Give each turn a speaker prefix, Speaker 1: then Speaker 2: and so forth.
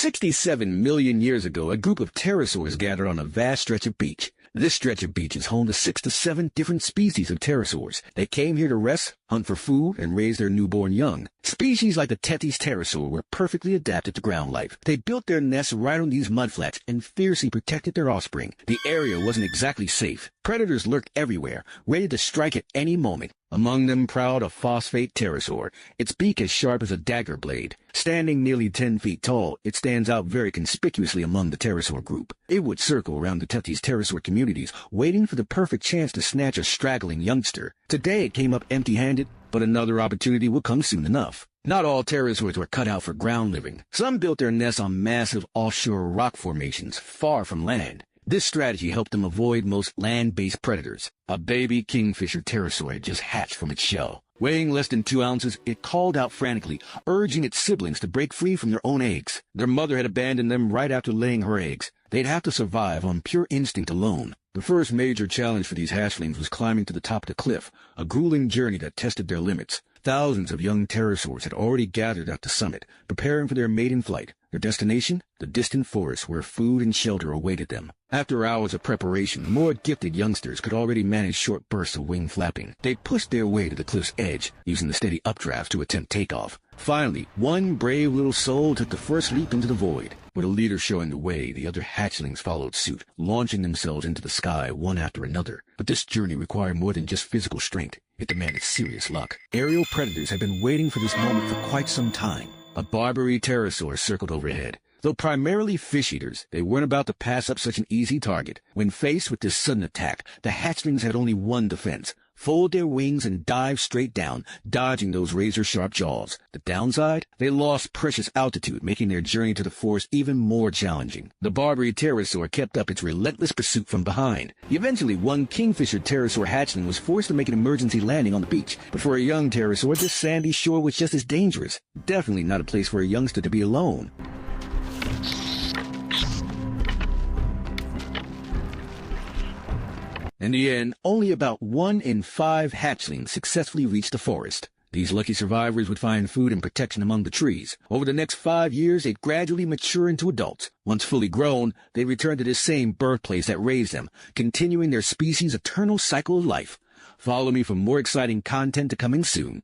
Speaker 1: 67 million years ago, a group of pterosaurs gathered on a vast stretch of beach. This stretch of beach is home to 6 to 7 different species of pterosaurs. They came here to rest, hunt for food, and raise their newborn young. Species like the Tethys pterosaur were perfectly adapted to ground life. They built their nests right on these mudflats and fiercely protected their offspring. The area wasn't exactly safe. Predators lurked everywhere, ready to strike at any moment. Among them prowled a phosphate pterosaur, its beak as sharp as a dagger blade. Standing nearly 10 feet tall, it stands out very conspicuously among the pterosaur group. It would circle around the Tethys pterosaur communities, waiting for the perfect chance to snatch a straggling youngster. Today it came up empty-handed, but another opportunity will come soon enough. Not all pterosaurs were cut out for ground living. Some built their nests on massive offshore rock formations far from land. This strategy helped them avoid most land-based predators. A baby kingfisher pterosaur had just hatched from its shell. Weighing less than 2 ounces, it called out frantically, urging its siblings to break free from their own eggs. Their mother had abandoned them right after laying her eggs. They'd have to survive on pure instinct alone. The first major challenge for these hatchlings was climbing to the top of the cliff, a grueling journey that tested their limits. Thousands of young pterosaurs had already gathered at the summit, preparing for their maiden flight. Their destination? The distant forest where food and shelter awaited them. After hours of preparation, the more gifted youngsters could already manage short bursts of wing flapping. They pushed their way to the cliff's edge, using the steady updrafts to attempt takeoff. Finally, one brave little soul took the first leap into the void. With a leader showing the way, the other hatchlings followed suit, launching themselves into the sky one after another. But this journey required more than just physical strength. It demanded serious luck. Aerial predators had been waiting for this moment for quite some time. A Barbary pterosaur circled overhead. Though primarily fish-eaters, they weren't about to pass up such an easy target. When faced with this sudden attack, the hatchlings had only one defense: fold their wings and dive straight down, dodging those razor-sharp jaws. The downside? They lost precious altitude, making their journey to the forest even more challenging. The Barbary pterosaur kept up its relentless pursuit from behind. Eventually, one kingfisher pterosaur hatchling was forced to make an emergency landing on the beach. But for a young pterosaur, this sandy shore was just as dangerous. Definitely not a place for a youngster to be alone. In the end, only about 1 in 5 hatchlings successfully reached the forest. These lucky survivors would find food and protection among the trees. Over the next 5 years, they'd gradually mature into adults. Once fully grown, they returned to this same birthplace that raised them, continuing their species' eternal cycle of life. Follow me for more exciting content coming soon.